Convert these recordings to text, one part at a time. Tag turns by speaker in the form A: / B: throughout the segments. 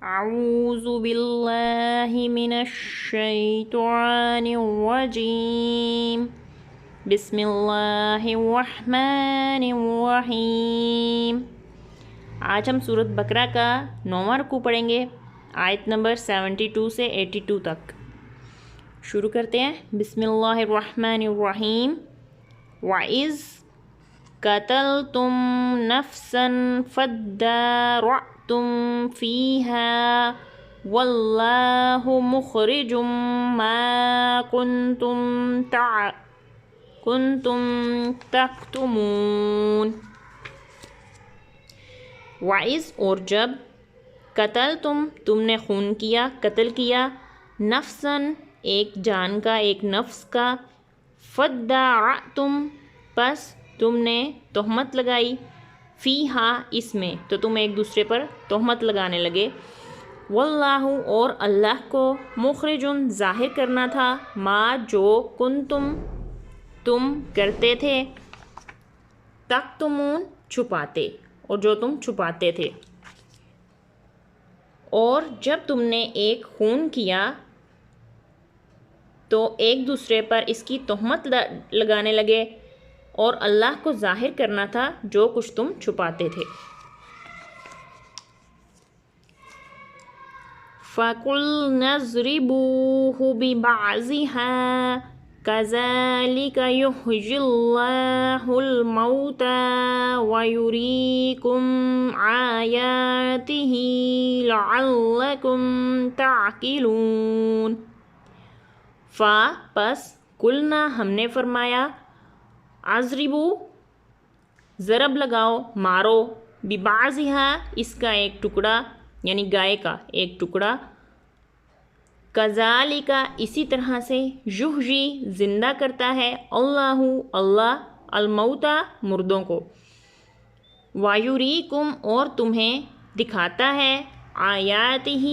A: اعوذ باللہ من الشیطان الرجیم بسم اللہ الرحمن الرحیم۔ آج ہم سورۃ بقرہ کا 9واں رکوع پڑھیں گے، آیت نمبر 72 سے 82 تک۔ شروع کرتے ہیں۔ بسم اللہ الرحمن الرحیم۔ وَإِذْ قَتَلْتُمْ نَفْسًا فَادَّارَأْتُمْ فِيهَا وَاللَّهُ مُخْرِجٌ مَا كُنْتُمْ تَكْتُمُونَ۔ وَإِذْ اور جب تم نے خون کیا، قتل کیا، نفساً ایک جان کا، ایک نفس کا، فَادَّارَأْتُمْ پس تم نے تہمت لگائی، فیہا اس میں، تو تم ایک دوسرے پر تہمت لگانے لگے، واللہ اور اللہ کو، مخرجن ظاہر کرنا تھا، ما جو تم کرتے تھے، تکتمون چھپاتے، اور جو تم چھپاتے تھے۔ اور جب تم نے ایک خون کیا تو ایک دوسرے پر اس کی تہمت لگانے لگے، اور اللہ کو ظاہر کرنا تھا جو کچھ تم چھپاتے تھے۔ فَقُلْنَا اضْرِبُوهُ بِبَعْضِهَا كَذَلِكَ يُحْيِي اللَّهُ الْمَوْتَى وَيُرِيكُمْ آيَاتِهِ لَعَلَّكُمْ تَعْقِلُونَ۔ پس قلنا ہم نے فرمایا، اضربو ضرب لگاؤ، مارو، ببعضها اس کا ایک ٹکڑا، یعنی گائے کا ایک ٹکڑا، کذالک اسی طرح سے، یحیی زندہ کرتا ہے، اللہ الموتى مردوں کو، ویریکم اور تمہیں دکھاتا ہے، آیاتہ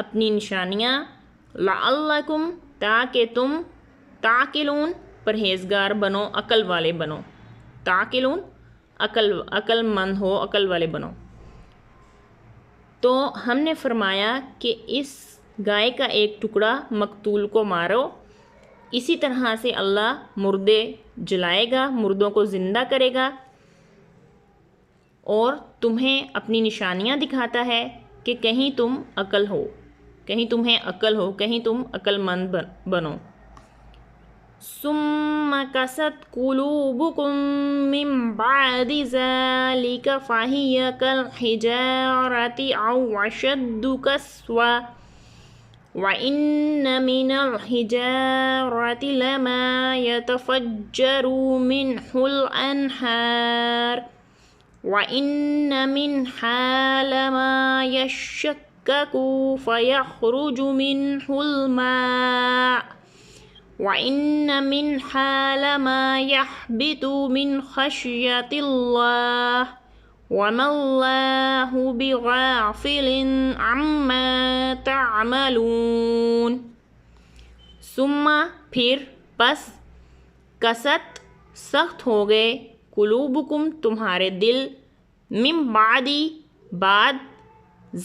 A: اپنی نشانیاں، لعلکم تاکہ تم، تعقلون پرہیزگار بنو، عقل والے بنو، تعقلون عقل مند ہو، عقل والے بنو۔ تو ہم نے فرمایا کہ اس گائے کا ایک ٹکڑا مقتول کو مارو، اسی طرح سے اللہ مردے جلائے گا، مردوں کو زندہ کرے گا، اور تمہیں اپنی نشانیاں دکھاتا ہے کہ کہیں تم عقل ہو، کہیں تمہیں عقل ہو، کہیں تم عقل مند بنو۔ ثم قست قلوبكم من بعد ذلك فهي كالحجارة أو أشد قسوة وإن من الحجارة لما يتفجر منه الأنهار وإن منها لما يشقق فيخرج منه الماء وَإِنَّ مِنْهَا لَمَا يَحْبِطُ مِنْ خَشْيَةِ اللَّهِ وَمَا اللَّهُ بِغَافِلٍ عَمَّا تَعْمَلُونَ۔ ثم پھر، پس، کست سخت ہو گئے، قلوبکم تمہارے دل، من بعدی بعد،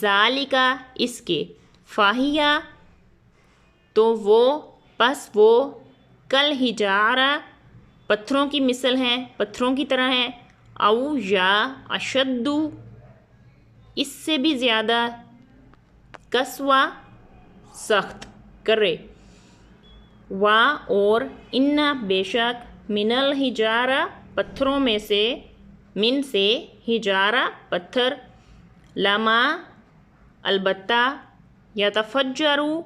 A: ذالکا اس کے، فاہیہ تو وہ، پس وہ، کل ہجارہ پتھروں کی مثل ہیں، پتھروں کی طرح ہیں، او یا اشد اس سے بھی زیادہ، قسوہ سخت، کرے، وا اور، ان بے شک، من الحجارہ پتھروں میں سے، من سے، حجارہ پتھر، لما البتہ، یتفجروا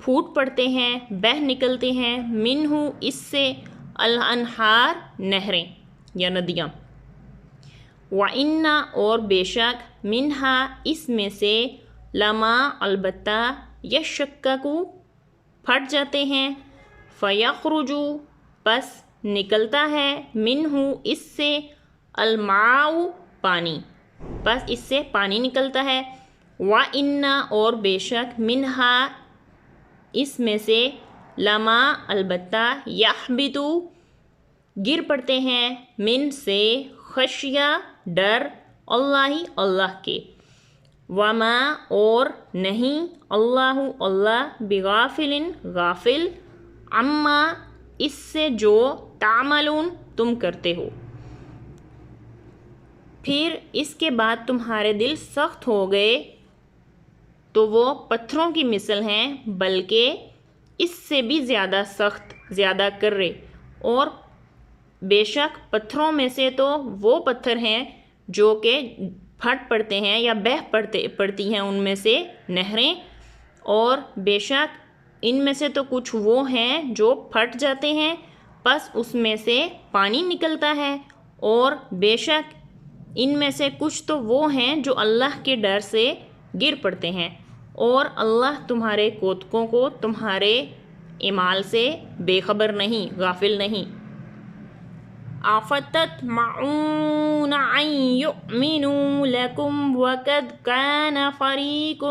A: پھوٹ پڑتے ہیں، بہہ نکلتے ہیں، منہ اس سے، الانہار نہریں یا ندیاں، وَإِنَّ اور بے شک، منہا اس میں سے، لما البتہ، یشقق پھٹ جاتے ہیں، فیخرج پس نکلتا ہے، منہ اس سے، الماء پانی، پس اس سے پانی نکلتا ہے، وَإِنَّ اور بے شک، منہا اس میں سے، لما البتہ، یحبط گر پڑتے ہیں، من سے، خشیہ ڈر، اللہ کے، وما اور نہیں اللہ اللہ بغافل غافل عما اس سے جو تعملون تم کرتے ہو۔ پھر اس کے بعد تمہارے دل سخت ہو گئے تو وہ پتھروں کی مثل ہیں بلکہ اس سے بھی زیادہ سخت زیادہ کرے، اور بے شک پتھروں میں سے تو وہ پتھر ہیں جو کہ پھٹ پڑتے ہیں یا بہہ پڑتی ہیں ان میں سے نہریں، اور بے شک ان میں سے تو کچھ وہ ہیں جو پھٹ جاتے ہیں پس اس میں سے پانی نکلتا ہے، اور بے شک ان میں سے کچھ تو وہ ہیں جو اللہ کے ڈر سے گر پڑتے ہیں، اور اللہ تمہارے کوتکوں کو تمہارے اعمال سے بے خبر نہیں، غافل نہیں۔ أفتطمعون أن يؤمنوا لكم وقد كان فريق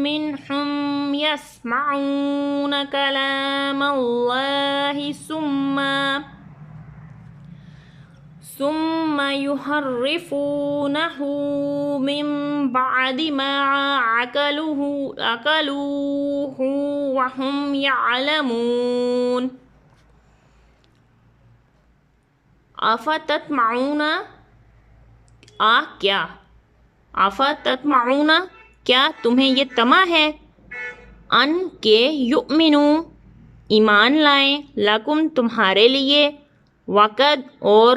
A: منهم يسمعون كلام الله ثم يحرفونه من بعد ما عقلوه وهم يعلمون۔ آفتطمعون آفتطمعون کیا تمہیں یہ طمع ہے ان کے یؤمنو ایمان لائیں لکم تمہارے لیے وقد اور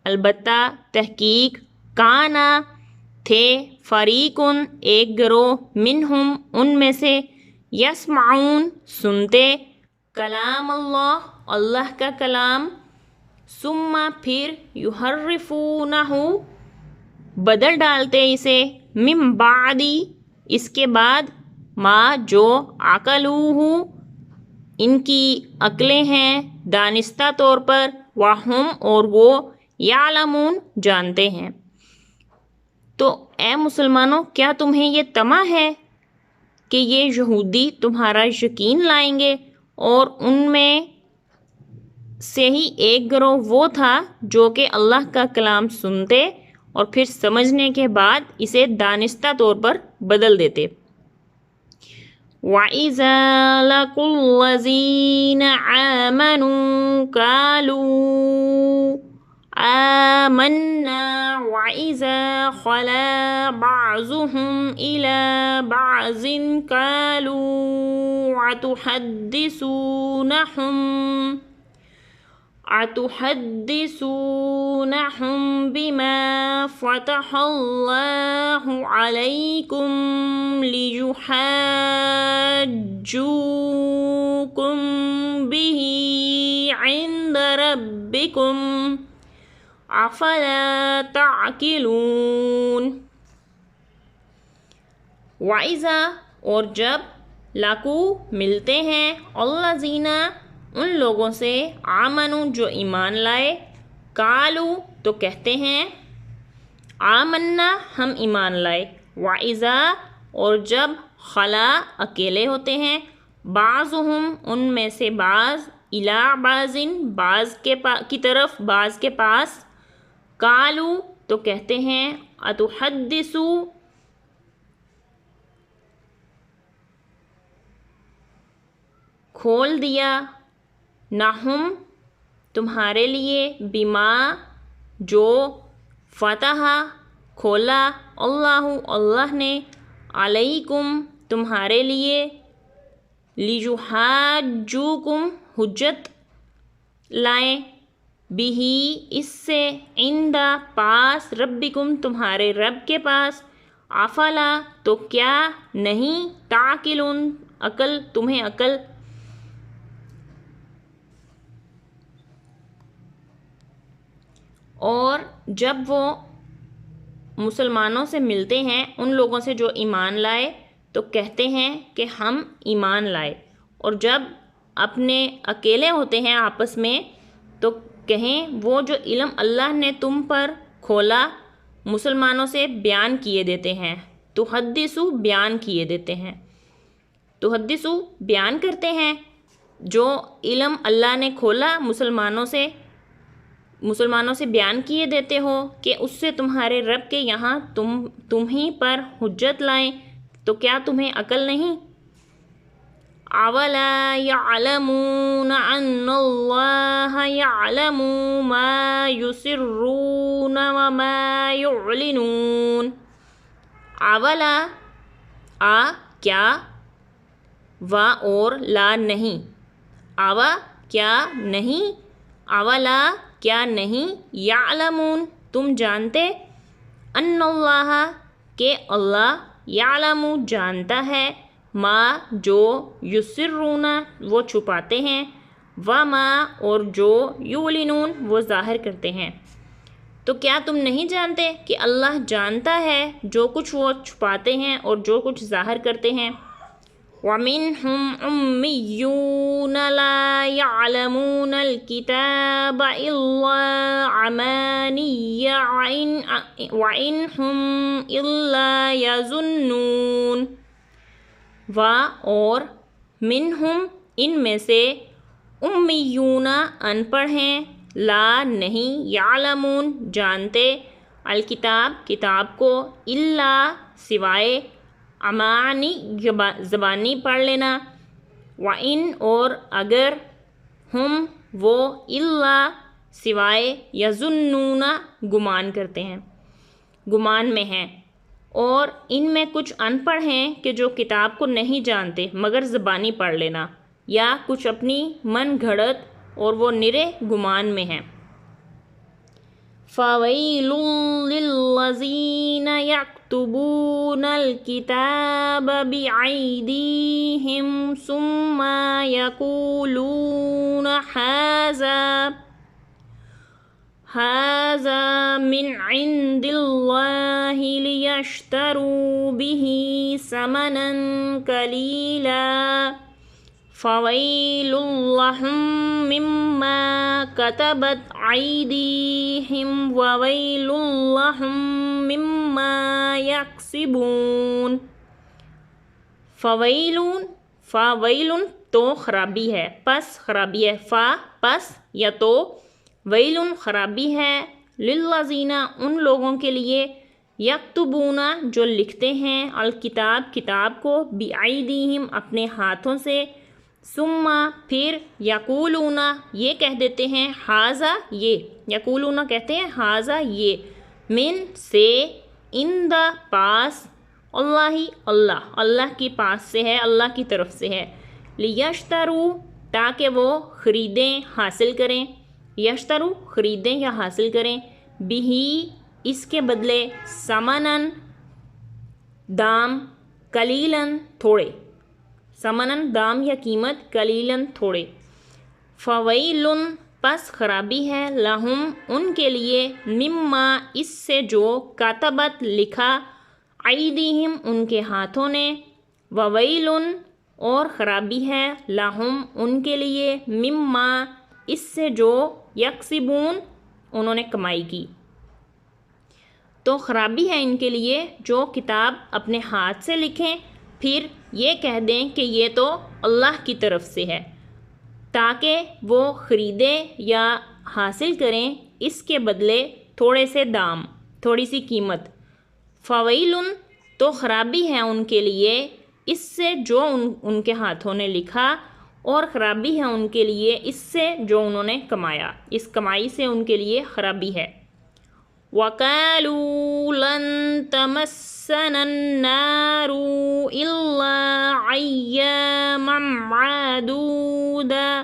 A: البتہ تحقیق کانا تھے فریقن ایک گروہ منہم ان میں سے یسمعون سنتے کلام اللہ اللہ کا کلام ثم پھر یحرفونہ بدل ڈالتے اسے من بعدی اس کے بعد ما جو عقلوہ ان کی عقلیں ہیں دانستہ طور پر وہم اور وہ یعلمون جانتے ہیں۔ تو اے مسلمانوں کیا تمہیں یہ طمع ہے کہ یہ یہودی تمہارا یقین لائیں گے، اور ان میں سے ہی ایک گروہ وہ تھا جو کہ اللہ کا کلام سنتے اور پھر سمجھنے کے بعد اسے دانستہ طور پر بدل دیتے۔ وَإِذَا لَقُوا الَّذِينَ آمَنُوا قَالُوا آمَنَّا وَإِذَا خَلَا بَعْضُهُمْ إِلَى بَعْضٍ قَالُوا أَتُحَدِّثُونَهُم بِمَا فَتَحَ اللَّهُ عَلَيْكُمْ لِيُحَاجُّوكُم بِهِ عِندَ رَبِّكُمْ أَفَلَا تَعْقِلُونَ۔ وَإِذَا اور جب لاقو ملتے ہیں الذین ان لوگوں سے آمنو جو ایمان لائے قالو تو کہتے ہیں آمنا ہم ایمان لائے وَإِذَا اور جب خلا اکیلے ہوتے ہیں بعضهم ان میں سے بعض الی بعض بعض کی طرف بعض کے پاس قالو تو کہتے ہیں اتحدثو کھول دیا نہم تمہارے لیے بما جو فتح کھولا اللہ نے علیکم تمہارے لیے لیحاجوکم حجت لائیں بھی اس سے عند پاس ربکم تمہارے رب کے پاس افلا تو کیا نہیں تعقلون عقل تمہیں عقل۔ اور جب وہ مسلمانوں سے ملتے ہیں ان لوگوں سے جو ایمان لائے تو کہتے ہیں کہ ہم ایمان لائے، اور جب اپنے اکیلے ہوتے ہیں آپس میں تو کہیں وہ جو علم اللہ نے تم پر کھولا مسلمانوں سے بیان کیے دیتے ہیں، تحدثو بیان کیے دیتے ہیں، تحدثو بیان کرتے ہیں جو علم اللہ نے کھولا مسلمانوں سے مسلمانوں سے بیان کیے دیتے ہو کہ اس سے تمہارے رب کے یہاں تم ہی پر حجت لائیں، تو کیا تمہیں عقل نہیں؟ اولا یعلمون ان اللہ یعلم ما یسرون وما یعلنون۔ اولا کیا، و اور لا نہیں، کیا نہیں، اولا کیا نہیں، یعلمون تم جانتے، ان اللہ کہ اللہ، یعلم جانتا ہے، ما جو، یسرون وہ چھپاتے ہیں، وما اور جو، یعلنون وہ ظاہر کرتے ہیں۔ تو کیا تم نہیں جانتے کہ اللہ جانتا ہے جو کچھ وہ چھپاتے ہیں اور جو کچھ ظاہر کرتے ہیں؟ وَمِنْهُمْ أُمِّيُّونَ لَا يَعْلَمُونَ الْكِتَابَ إِلَّا أَمَانِيَّ وَإِنْ هُمْ إِلَّا يَظُنُّونَ۔ اور منہم ان میں سے، امیون ان پڑھ ہیں، لا نہیں، یعلمون جانتے، الکتاب کتاب کو، الا سوائے، امانی زبانی پڑھ لینا، وَإِن اور اگر، ہم وہ، الا سوائے، یظنون گمان کرتے ہیں، گمان میں ہیں۔ اور ان میں کچھ ان پڑھ ہیں کہ جو کتاب کو نہیں جانتے مگر زبانی پڑھ لینا، یا کچھ اپنی من گھڑت اور وہ نرے گمان میں ہیں۔ فَوَيْلٌ لِّلَّذِينَ يَكْتُبُونَ الْكِتَابَ بِأَيْدِيهِمْ ثُمَّ يَقُولُونَ هَٰذَا مِنْ عِندِ اللَّهِ لِيَشْتَرُوا بِهِ ثَمَنًا قَلِيلًا فَوَيْلٌ لَّهُم مِّمَّا كَتَبَتْ أَيْدِيهِمْ وَوَيْلٌ لَّهُم مِّمَّا يَكْسِبُونَ۔ فَوَيْلٌ تو خرابی ہے، پس خرابی ہے، پس یا تو، ویلٌ خرابی ہے، للذین ان لوگوں کے لیے، یکتبون جو لکھتے ہیں، الکتاب کتاب کو، بِأَیْدِیہم اپنے ہاتھوں سے، ثم پھر، یقولون یہ کہہ دیتے ہیں، ھذا یہ، یقولون کہتے ہیں، ھذا یہ، من سے، عند پاس، اللہ کی پاس سے ہے، اللہ کی طرف سے ہے، لیشتروا تاکہ وہ خریدیں حاصل کریں، یشترو خریدیں یا حاصل کریں، بہی اس کے بدلے، ثمناً دام، قلیلاً تھوڑے، ثمناً دام یا قیمت، قلیلاً تھوڑے، فویلٌ پس خرابی ہے، لہم ان کے لیے، مما اس سے جو، کاتبت لکھا، ایدیہم ان کے ہاتھوں نے، وویلٌ اور خرابی ہے، لہم ان کے لیے، مما اس سے جو، یکسبون انہوں نے کمائی کی۔ تو خرابی ہے ان کے لیے جو کتاب اپنے ہاتھ سے لکھیں، پھر یہ کہہ دیں کہ یہ تو اللہ کی طرف سے ہے، تاکہ وہ خریدیں یا حاصل کریں اس کے بدلے تھوڑے سے دام، تھوڑی سی قیمت۔ فویلٌ تو خرابی ہے ان کے لیے اس سے جو ان کے ہاتھوں نے لکھا، اور خرابی ہے ان کے لیے اس سے جو انہوں نے کمایا، اس کمائی سے ان کے لیے خرابی ہے۔ وَقَالُوا لَن تَمَسَّنَا النَّارُ إِلَّا أَيَّامًا مَّعْدُودَةً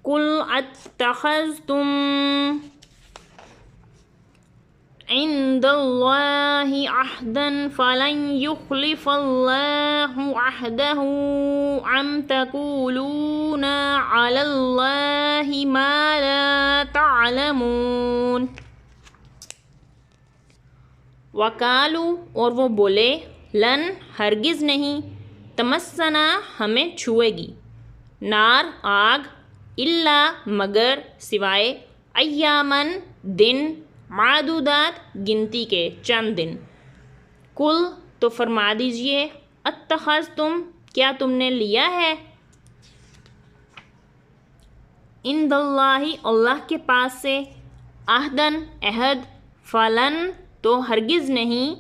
A: قُلْ أَتَّخَذْتُمْ عِندَ اللَّهِ عَهْدًا فَلَن يُخْلِفَ اللَّهُ عَهْدَهُ أَمْ تَقُولُونَ عَلَى اللَّهِ مَا لَا تَعْلَمُونَ۔ وَقَالُوا اور وہ بولے، لن ہرگز نہیں، تمسنا ہمیں چھوئے گی، نار آگ، الا مگر، سوائے، ایامن دن، معدودات گنتی کے، چند دن۔ کل تو فرما دیجئے، اتخذتم کیا تم نے لیا ہے، عند اللہ اللہ کے پاس سے، عہدن عہد، فلن تو ہرگز نہیں،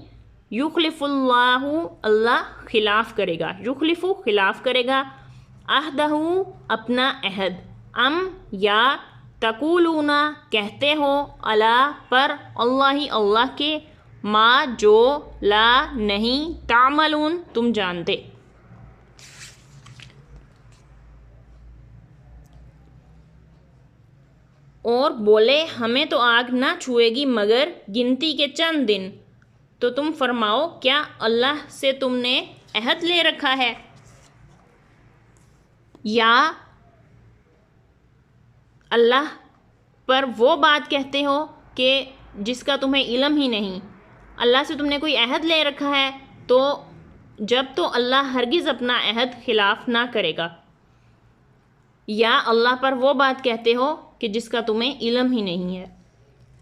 A: یخلف اللہ اللہ خلاف کرے گا، یخلف خلاف کرے گا، عہدہ اپنا عہد، ام یا تقولون کہتے ہو، اللہ پر، اللہ اللہ کے، ما جو، لا نہیں، تعملون تم جانتے۔ اور بولے ہمیں تو آگ نہ چھوئے گی مگر گنتی کے چند دن، تو تم فرماؤ کیا اللہ سے تم نے عہد لے رکھا ہے؟ یا اللہ پر وہ بات کہتے ہو کہ جس کا تمہیں علم ہی نہیں، اللہ سے تم نے کوئی عہد لے رکھا ہے تو جب تو اللہ ہرگز اپنا عہد خلاف نہ کرے گا، یا اللہ پر وہ بات کہتے ہو کہ جس کا تمہیں علم ہی نہیں ہے۔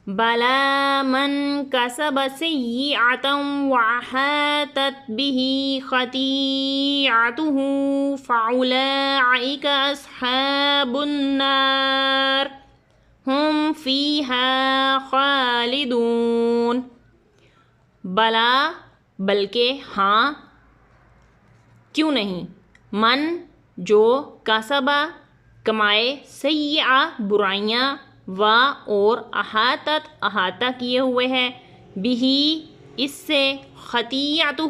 A: بلا من کسب سیئۃ وأحاطت به خطیئتہ فأولئک اصحاب النار ہم فیہا خالدون۔ بلا بلکہ، ہاں کیوں نہیں، من جو، کسبہ کمائے، سیئہ برائیاں، و اور احاطت احاطہ کیے ہوئے ہے، بھی اس سے، خطیئتہ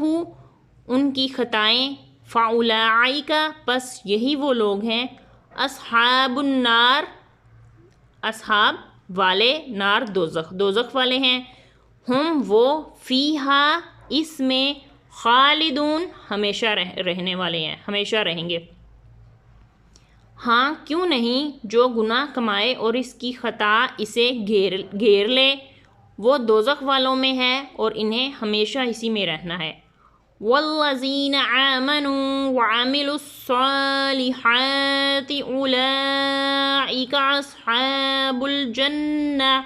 A: ان کی خطائیں، فاولئک پس یہی وہ لوگ ہیں، اصحاب النار اصحاب والے، نار دوزخ دوزخ والے ہیں، ہم وہ، فیہا اس میں، خالدون ہمیشہ رہنے والے ہیں، ہمیشہ رہیں گے۔ ہاں کیوں نہیں، جو گناہ کمائے اور اس کی خطا اسے گھیر لے، وہ دوزخ والوں میں ہے اور انہیں ہمیشہ اسی میں رہنا ہے۔ والذین آمنوا وعملوا الصالحات اولئک اصحاب الجنہ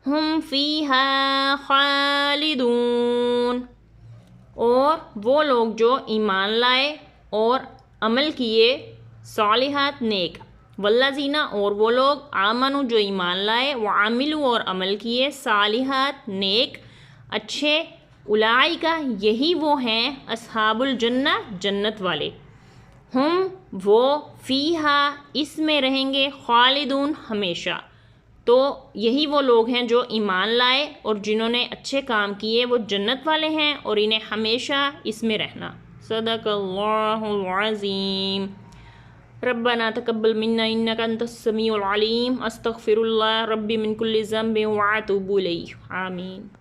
A: ہم فیہا خالدون۔ اور وہ لوگ جو ایمان لائے اور عمل کیے صالحات نیک، والذین اور وہ لوگ، آمنوا جو ایمان لائے، وعملوا اور عمل کیے، صالحات نیک اچھے، اولئک یہی وہ ہیں، اصحاب الجنہ جنت والے، ہم وہ، فیہا اس میں رہیں گے، خالدون ہمیشہ۔ تو یہی وہ لوگ ہیں جو ایمان لائے اور جنہوں نے اچھے کام کیے، وہ جنت والے ہیں اور انہیں ہمیشہ اس میں رہنا۔ صدق اللہ العظیم۔ ربنا تقبل منا انک انت السمیع العلیم، استغفر اللہ ربی من کل ذنب واتوب الیہ، آمین۔